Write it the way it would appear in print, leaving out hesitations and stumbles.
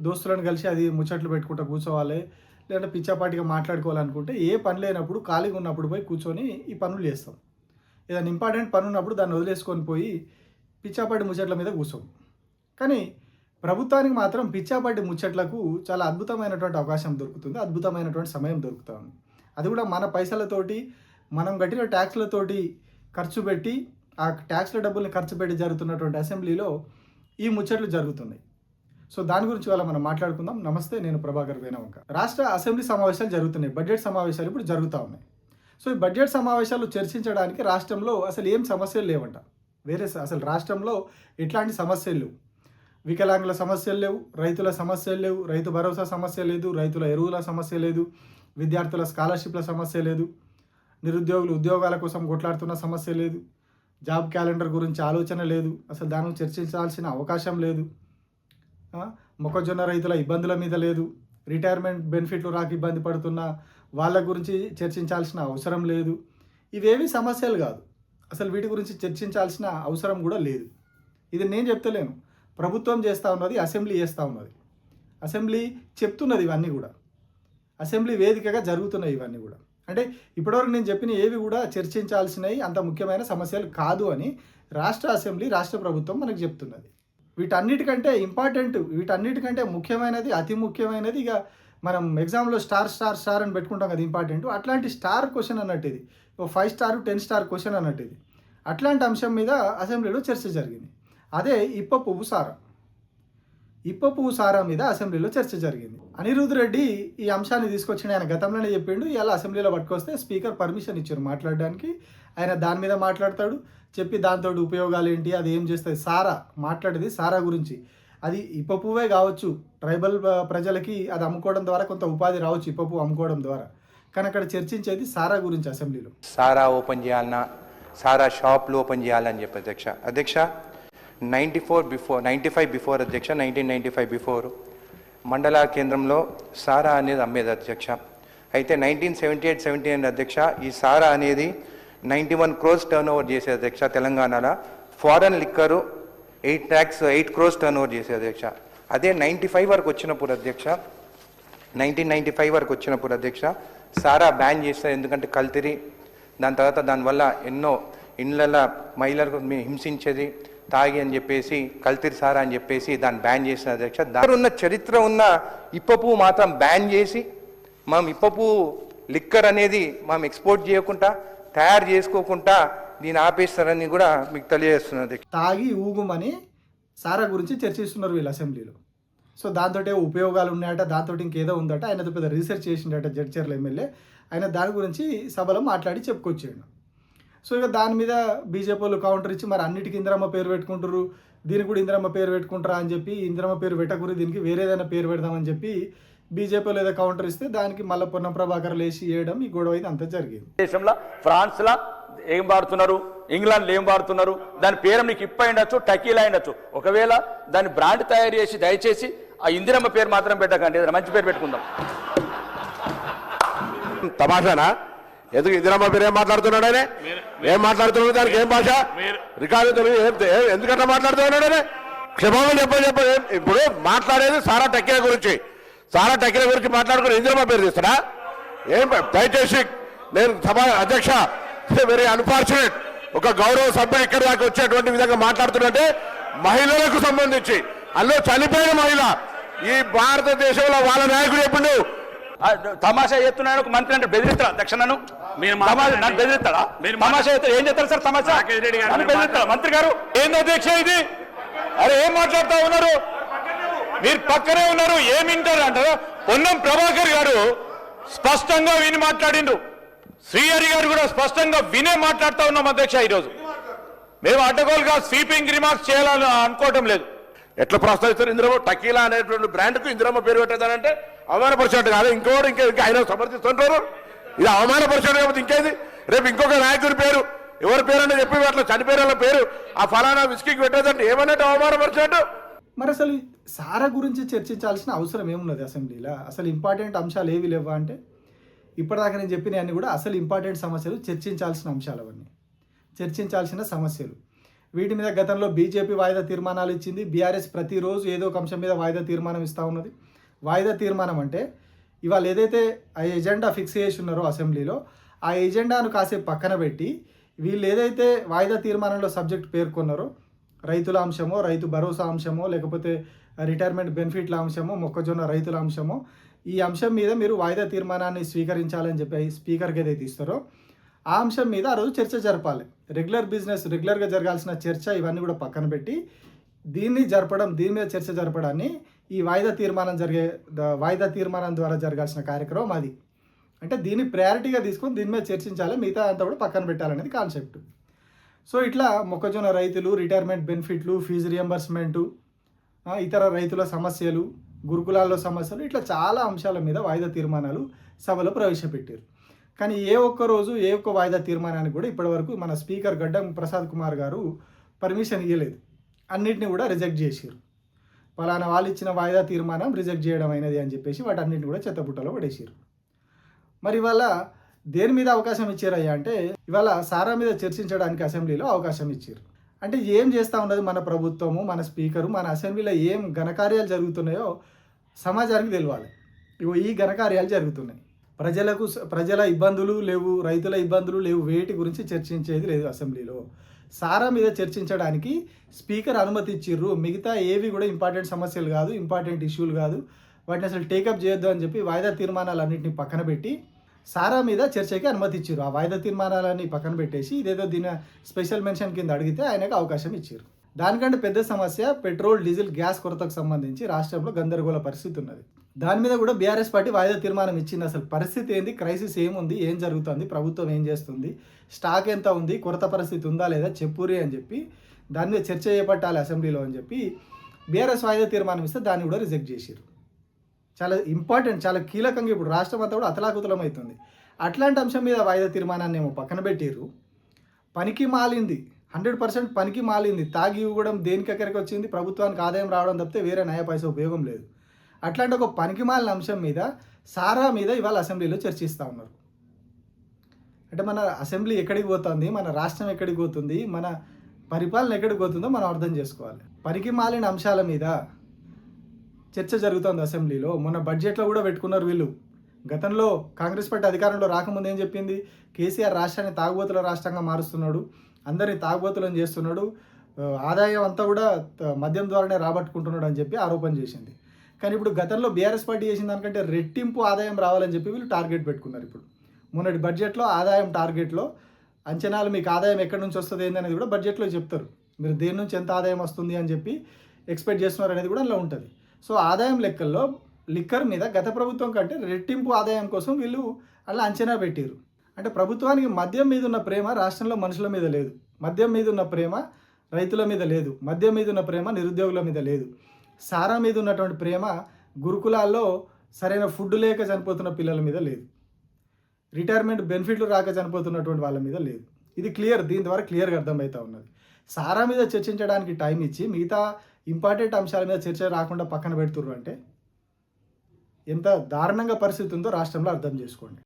దోస్తులను కలిసి అది ముచ్చట్లు పెట్టుకుంటూ కూర్చోవాలి, లేదంటే పిచ్చాపాటిగా మాట్లాడుకోవాలనుకుంటే ఏ పని లేనప్పుడు ఖాళీగా ఉన్నప్పుడు పోయి కూర్చొని ఈ పనులు చేస్తాం. ఏదైనా ఇంపార్టెంట్ పని ఉన్నప్పుడు దాన్ని వదిలేసుకొని పోయి పిచ్చాపాటి ముచ్చట్ల మీద కూర్చోం. కానీ ప్రభుత్వానికి మాత్రం పిచ్చాపాటి ముచ్చట్లకు చాలా అద్భుతమైనటువంటి అవకాశం దొరుకుతుంది, అద్భుతమైనటువంటి సమయం దొరుకుతూ ఉంది. అది కూడా మన పైసలతోటి, మనం కట్టిన ట్యాక్స్లతోటి ఖర్చు పెట్టి, ఆ ట్యాక్స్ల డబ్బుల్ని ఖర్చు పెట్టి జరుగుతున్నటువంటి అసెంబ్లీలో ఈ ముచ్చట్లు జరుగుతున్నాయి. సో దాని గురించి వాళ్ళ మనం మాట్లాడుకుందాం. నమస్తే, నేను ప్రభాకర్ వేణవంక. రాష్ట్ర అసెంబ్లీ సమావేశాలు జరుగుతున్నాయి, బడ్జెట్ సమావేశాలు ఇప్పుడు జరుగుతూ ఉన్నాయి. సో ఈ బడ్జెట్ సమావేశాలు చర్చించడానికి రాష్ట్రంలో అసలు ఏం సమస్యలు లేవంట. అసలు రాష్ట్రంలో ఎట్లాంటి సమస్యలు లేవు. వికలాంగుల సమస్యలు లేవు, రైతుల సమస్యలు లేవు, రైతు భరోసా సమస్య లేదు, రైతుల ఎరువుల సమస్య లేదు, విద్యార్థుల స్కాలర్షిప్ల సమస్య లేదు, నిరుద్యోగులు ఉద్యోగాల కోసం కొట్లాడుతున్న సమస్య లేదు, జాబ్ క్యాలెండర్ గురించి ఆలోచన లేదు, అసలు దాని గురించి చర్చించాల్సిన అవకాశం లేదు, మొక్కజొన్న రైతుల ఇబ్బందుల మీద లేదు, రిటైర్మెంట్ బెనిఫిట్లు రాక ఇబ్బంది పడుతున్న వాళ్ళ గురించి చర్చించాల్సిన అవసరం లేదు. ఇవేవి సమస్యలు కాదు, అసలు వీటి గురించి చర్చించాల్సిన అవసరం కూడా లేదు. ఇది నేను చెప్తలేను, ప్రభుత్వం చేస్తూ ఉన్నది, అసెంబ్లీ చేస్తూ ఉన్నది. అసెంబ్లీ చెప్తున్నది ఇవన్నీ కూడా, అసెంబ్లీ వేదికగా జరుగుతున్నాయి ఇవన్నీ కూడా. అంటే ఇప్పటివరకు నేను చెప్పిన ఏవి కూడా చర్చించాల్సినవి అంత ముఖ్యమైన సమస్యలు కాదు అని రాష్ట్ర అసెంబ్లీ, రాష్ట్ర ప్రభుత్వం మనకు చెప్తున్నది. వీటన్నిటికంటే ఇంపార్టెంట్, వీటన్నిటికంటే ముఖ్యమైనది, అతి ముఖ్యమైనది, ఇక మనం ఎగ్జామ్లో స్టార్ స్టార్ స్టార్ అని పెట్టుకుంటాం కదా ఇంపార్టెంట్, అట్లాంటి స్టార్ క్వశ్చన్ అన్నట్టు ఇది, 5 స్టార్ 10 స్టార్ క్వశ్చన్ అన్నట్టు ఇది. అట్లాంటి అంశం మీద అసెంబ్లీలో చర్చ జరిగింది. అదే ఇప్ప పువ్వు సారా మీద అసెంబ్లీలో చర్చ జరిగింది. అనిరుద్ రెడ్డి ఈ అంశాన్ని తీసుకొచ్చిన ఆయన గతంలోనే చెప్పిండు, ఇలా అసెంబ్లీలో పట్టుకొస్తే స్పీకర్ పర్మిషన్ ఇచ్చారు మాట్లాడడానికి. ఆయన దాని మీద మాట్లాడతాడు, చెప్పి దాంతో ఉపయోగాలు ఏంటి, అది ఏం చేస్తుంది. సారా మాట్లాడేది సారా గురించి. అది ఇప్ప పువ్వే కావచ్చు, ట్రైబల్ ప్రజలకి అది అమ్ముకోవడం ద్వారా కొంత ఉపాధి రావచ్చు, ఇప్ప పువ్వు అమ్ముకోవడం ద్వారా. కానీ అక్కడ చర్చించేది సారా గురించి అసెంబ్లీలో. సారా ఓపెన్ చేయాలన్నా, సారా షాప్లు ఓపెన్ చేయాలని చెప్పి అధ్యక్ష 95 బిఫోర్ అధ్యక్ష 1995 బిఫోర్ మండల కేంద్రంలో సారా అనేది అమ్మేది అధ్యక్ష. అయితే 1978-79 అధ్యక్ష ఈ సారా అనేది 91 crores టర్న్ ఓవర్ చేసేది అధ్యక్ష. తెలంగాణలో foreign liquor 8 crores turn over చేసేది అధ్యక్ష. అదే 95 వరకు వచ్చినప్పుడు అధ్యక్ష, 1995 వరకు వచ్చినప్పుడు అధ్యక్ష సారా బ్యాన్ చేస్తారు. ఎందుకంటే కల్తీ, దాని తర్వాత దానివల్ల ఎన్నో ఇళ్ళ మహిళలకు హింసించేది, తాగి అని చెప్పేసి కల్తీ సారా అని చెప్పేసి దాన్ని బ్యాన్ చేసిన అధ్యక్ష. దాని ఉన్న చరిత్ర ఉన్న ఇప్ప పువ్వు మాత్రం బ్యాన్ చేసి మనం ఇప్ప పువ్వు లిక్కర్ అనేది మనం ఎక్స్పోర్ట్ చేయకుండా, తయారు చేసుకోకుండా దీన్ని ఆపేస్తారని కూడా మీకు తెలియజేస్తున్నది. తాగి ఊగుమని సారా గురించి చర్చిస్తున్నారు వీళ్ళు అసెంబ్లీలో. సో దాంతో ఉపయోగాలు ఉన్నాయట, దాంతో ఇంకేదో ఉందట. ఆయనతో పెద్ద రీసెర్చ్ చేసిండట జడ్చర్ల ఎమ్మెల్యే. ఆయన దాని గురించి సభలో మాట్లాడి చెప్పుకొచ్చాడు. సో ఇక దాని మీద బీజేపీ వాళ్ళు కౌంటర్ ఇచ్చి, మరి అన్నిటికీ ఇందిరమ్మ పేరు పెట్టుకుంటారు, దీనికి కూడా ఇందిరమ్మ పేరు పెట్టుకుంటారా అని చెప్పి, ఇందిరమ్మ పేరు పెట్టకూడదు, దీనికి వేరే ఏదైనా పేరు పెడదామని చెప్పి బీజేపీలో ఏదో కౌంటర్ ఇస్తే దానికి మళ్ళీ పొన్నం ప్రభాకర్ లేచి వేయడం, ఈ గొడవ అయితే అంతా జరిగింది. దేశంలో ఫ్రాన్స్లో ఏం వాడుతున్నారు, ఇంగ్లాండ్లో ఏం వాడుతున్నారు, దాని పేరు నీకు ఇప్ప అయిండొచ్చు, టకీలా అయిండొచ్చు. ఒకవేళ దాని బ్రాండ్ తయారు చేసి దయచేసి ఆ ఇందిరమ్మ పేరు మాత్రం పెట్టకండి, ఏదైనా మంచి పేరు పెట్టుకుందాం. తమాషానా? ఎందుకు ఇందిరమ్మ పేరు ఏం మాట్లాడుతున్నాడనే, ఏం మాట్లాడుతున్నాడు, దానికి ఏం భాష రికార్డు ఎందుకంటే మాట్లాడుతున్నాడనే క్షమాపణ చెప్ప. ఇప్పుడు మాట్లాడేది సారా టెక్కిల గురించి, సారా టెక్కిల గురించి మాట్లాడుకుని ఇందిరమ్మ పేరు తీస్తాడా? ఏం దయచేసి నేను సభ అధ్యక్ష, వెరీ అన్ఫార్చునేట్, ఒక గౌరవ సభ్యుడు ఇక్కడి దాకా వచ్చేటువంటి విధంగా మాట్లాడుతున్నట్టే మహిళలకు సంబంధించి, అందులో చనిపోయిన మహిళ ఈ భారతదేశంలో వాళ్ళ నాయకుడు చెప్పిండు తమాషా చేస్తున్నాను ఒక మంత్రి అంటే బెదిరిస్తాడా అధ్యక్ష? నన్ను బెదిరిస్తాడా? తమాషా ఏం చేస్తారు సార్? తమాషా బెదిరిస్తాడా మంత్రి గారు? ఏంది అధ్యక్ష ఇది? అరే ఏం మాట్లాడుతూ ఉన్నారు మీరు? పక్కనే ఉన్నారు, ఏం వింటారు అంటారు? పొన్నం ప్రభాకర్ గారు స్పష్టంగా విని మాట్లాడిండు, శ్రీహరి గారు కూడా స్పష్టంగా వినే మాట్లాడుతూ ఉన్నాం అధ్యక్ష. ఈరోజు మేము అడ్డగోలుగా స్వీపింగ్ రిమార్క్స్ చేయాలని అనుకోవటం లేదు. ఎట్లా ప్రస్తావిస్తారు? ఇందిరమ్మ టకీలా అనేటువంటి బ్రాండ్కు ఇందిరమ్మ పేరు పెట్టేదానంటే అవమానపరిచినట్టు కాదు. ఇంకోటి ఇంకా ఆయన సమర్థిస్తుంటారు. ఇది అవమానపరిచినట్టు కాకపోతే ఇంకేది? రేపు ఇంకొక నాయకుడి పేరు, ఎవరి పేరు అంటే చెప్పి అట్లా చనిపోయిన వాళ్ళ పేరు ఆ ఫలానా విస్కీకి పెట్టేదంటే ఏమన్నట్టు అవమానపరిచినట్టు. మరి అసలు సారా గురించి చర్చించాల్సిన అవసరం ఏమున్నది అసెంబ్లీలో? అసలు ఇంపార్టెంట్ అంశాలు ఏవి లేవా అంటే, ఇప్పటిదాకా నేను చెప్పినవన్నీ కూడా అసలు ఇంపార్టెంట్ సమస్యలు, చర్చించాల్సిన అంశాలు, అవన్నీ చర్చించాల్సిన సమస్యలు. వీటి మీద గతంలో బీజేపీ వాయిదా తీర్మానాలు ఇచ్చింది. బీఆర్ఎస్ ప్రతిరోజు ఏదో ఒక అంశం మీద వాయిదా తీర్మానం ఇస్తూ ఉన్నది. వాయిదా తీర్మానం అంటే ఇవాళ ఏదైతే ఆ ఎజెండా ఫిక్స్ చేసి ఉన్నారో అసెంబ్లీలో, ఆ ఎజెండాను కాసేపు పక్కన పెట్టి వీళ్ళు ఏదైతే వాయిదా తీర్మానంలో సబ్జెక్ట్ పేర్కొన్నారో, రైతుల అంశమో, రైతు భరోసా అంశమో, లేకపోతే రిటైర్మెంట్ బెనిఫిట్ల అంశమో, మొక్కజొన్న రైతుల అంశమో, ఈ అంశం మీద మీరు వాయిదా తీర్మానాన్ని స్వీకరించాలని చెప్పి స్పీకర్కి ఏదైతే ఇస్తారో ఆ అంశం మీద ఆ రోజు చర్చ జరపాలి. రెగ్యులర్గా జరగాల్సిన చర్చ ఇవన్నీ కూడా పక్కన పెట్టి దీని మీద చర్చ జరపడాన్ని ఈ వాయిదా తీర్మానం ద్వారా జరగాల్సిన కార్యక్రమం అది. అంటే దీన్ని ప్రయారిటీగా తీసుకొని దీని మీద చర్చించాలి, మిగతా అంతా కూడా పక్కన పెట్టాలనేది కాన్సెప్ట్. సో ఇట్లా మొక్కజొన్న రైతులు, రిటైర్మెంట్ బెనిఫిట్లు, ఫీజు రియంబర్స్మెంటు, ఇతర రైతుల సమస్యలు, గురుకులాల్లో సమస్యలు, ఇట్లా చాలా అంశాల మీద వాయిదా తీర్మానాలు సభలో ప్రవేశపెట్టారు. కానీ ఏ ఒక్క వాయిదా తీర్మానానికి కూడా ఇప్పటివరకు మన స్పీకర్ గడ్డం ప్రసాద్ కుమార్ గారు పర్మిషన్ ఇవ్వలేదు. అన్నింటినీ కూడా రిజెక్ట్ చేసారు. పలానా వాళ్ళు ఇచ్చిన వాయిదా తీర్మానం రిజెక్ట్ చేయడం అయినది అని చెప్పేసి వాటి అన్నింటిని కూడా చెత్తపుట్టలో పడేసారు. మరి ఇవాళ దేని మీద అవకాశం ఇచ్చారయ్యా అంటే ఇవాళ సారా మీద చర్చించడానికి అసెంబ్లీలో అవకాశం ఇచ్చారు. అంటే ఏం చేస్తూ ఉన్నది మన ప్రభుత్వము, మన స్పీకరు, మన అసెంబ్లీలో ఏం ఘనకార్యాలు జరుగుతున్నాయో సమాజానికి తెలియాలి. ఇగో ఈ ఘనకార్యాలు జరుగుతున్నాయి. ప్రజల ఇబ్బందులు లేవు, రైతుల ఇబ్బందులు లేవు, వేటి గురించి చర్చించేది లేదు అసెంబ్లీలో. సారా మీద చర్చించడానికి స్పీకర్ అనుమతి ఇచ్చిర్రు. మిగతా ఏవి కూడా ఇంపార్టెంట్ సమస్యలు కాదు, ఇంపార్టెంట్ ఇష్యూలు కాదు, వాటిని అసలు టేకప్ చేయొద్దు అని చెప్పి వాయిదా తీర్మానాలన్నింటినీ పక్కన పెట్టి సారా మీద చర్చకి అనుమతి ఇచ్చారు. ఆ వాయిదా తీర్మానాలన్నీ పక్కన పెట్టేసి ఇదేదో దీని స్పెషల్ మెన్షన్ కింద అడిగితే ఆయనకు అవకాశం ఇచ్చారు. దానికంటే పెద్ద సమస్య పెట్రోల్, డీజిల్, గ్యాస్ కొరతకు సంబంధించి రాష్ట్రంలో గందరగోళ పరిస్థితి ఉన్నది. దాని మీద కూడా బీఆర్ఎస్ పార్టీ వాయిదా తీర్మానం ఇచ్చింది. అసలు పరిస్థితి ఏంది, క్రైసిస్ ఏముంది, ఏం జరుగుతుంది, ప్రభుత్వం ఏం చేస్తుంది, స్టాక్ ఎంత ఉంది, కొరత పరిస్థితి ఉందా లేదా చెప్పురి అని చెప్పి దాని మీద చర్చ చేపట్టాలి అసెంబ్లీలో అని చెప్పి బీఆర్ఎస్ వాయిదా తీర్మానం ఇస్తే దాన్ని కూడా రిజెక్ట్ చేశారు. చాలా ఇంపార్టెంట్, చాలా కీలకంగా ఇప్పుడు రాష్ట్రం అంతా కూడా అతలాకుతలం అవుతుంది. అట్లాంటి అంశం మీద వాయిదా తీర్మానాన్ని ఏమో పక్కన పెట్టారు. పనికి మాలింది, 100% పనికి మాలింది. తాగి ఇవ్వడం దేనికి ఎక్కడికి వచ్చింది, ప్రభుత్వానికి ఆదాయం రావడం తప్పితే వేరే నయా పైసా ఉపయోగం లేదు. అట్లాంటి ఒక పనికి మాలిన అంశం మీద, సారా మీద ఇవాళ అసెంబ్లీలో చర్చిస్తూ ఉన్నారు. అంటే మన అసెంబ్లీ ఎక్కడికి పోతుంది, మన రాష్ట్రం ఎక్కడికి పోతుంది, మన పరిపాలన ఎక్కడికి పోతుందో మనం అర్థం చేసుకోవాలి. పనికి మాలిన అంశాల మీద చర్చ జరుగుతుంది అసెంబ్లీలో. మొన్న బడ్జెట్లో కూడా పెట్టుకున్నారు వీళ్ళు. గతంలో కాంగ్రెస్ పార్టీ అధికారంలో రాకముందు ఏం చెప్పింది, కేసీఆర్ రాష్ట్రాన్ని తాగుబోతుల రాష్ట్రంగా మారుస్తున్నాడు, అందరినీ తాగుబోతులను చేస్తున్నాడు, ఆదాయం అంతా కూడా మద్యం ద్వారానే రాబట్టుకుంటున్నాడు అని చెప్పి ఆరోపణ చేసింది. కానీ ఇప్పుడు గతంలో బీఆర్ఎస్ పార్టీ చేసిన దానికంటే రెట్టింపు ఆదాయం రావాలని చెప్పి వీళ్ళు టార్గెట్ పెట్టుకున్నారు. ఇప్పుడు మొన్నటి బడ్జెట్లో ఆదాయం టార్గెట్లో అంచనాలు, మీకు ఆదాయం ఎక్కడి నుంచి వస్తుంది ఏందనేది కూడా బడ్జెట్లో చెప్తారు. మీరు దేని నుంచి ఎంత ఆదాయం వస్తుంది అని చెప్పి ఎక్స్పెక్ట్ చేస్తున్నారు అనేది కూడా అందులో ఉంటుంది. సో ఆదాయం లెక్కల్లో లిక్కర్ మీద గత ప్రభుత్వం కంటే రెట్టింపు ఆదాయం కోసం వీళ్ళు అలా అంచనా పెట్టారు. అంటే ప్రభుత్వానికి మద్యం మీద ఉన్న ప్రేమ రాష్ట్రంలో మనుషుల మీద లేదు, మద్యం మీద ఉన్న ప్రేమ రైతుల మీద లేదు, మద్యం మీద ఉన్న ప్రేమ నిరుద్యోగుల మీద లేదు, సారా మీద ఉన్నటువంటి ప్రేమ గురుకులాల్లో సరైన ఫుడ్ లేక చనిపోతున్న పిల్లల మీద లేదు, రిటైర్మెంట్ బెనిఫిట్లు రాక చనిపోతున్నటువంటి వాళ్ళ మీద లేదు. ఇది క్లియర్, దీని ద్వారా క్లియర్గా అర్థమవుతూ ఉన్నది. సారా మీద చర్చించడానికి టైం ఇచ్చి మిగతా ఇంపార్టెంట్ అంశాల మీద చర్చ రాకుండా పక్కన పెడుతుర్రు అంటే ఎంత దారుణంగా పరిస్థితి ఉందో రాష్ట్రంలో అర్థం చేసుకోండి.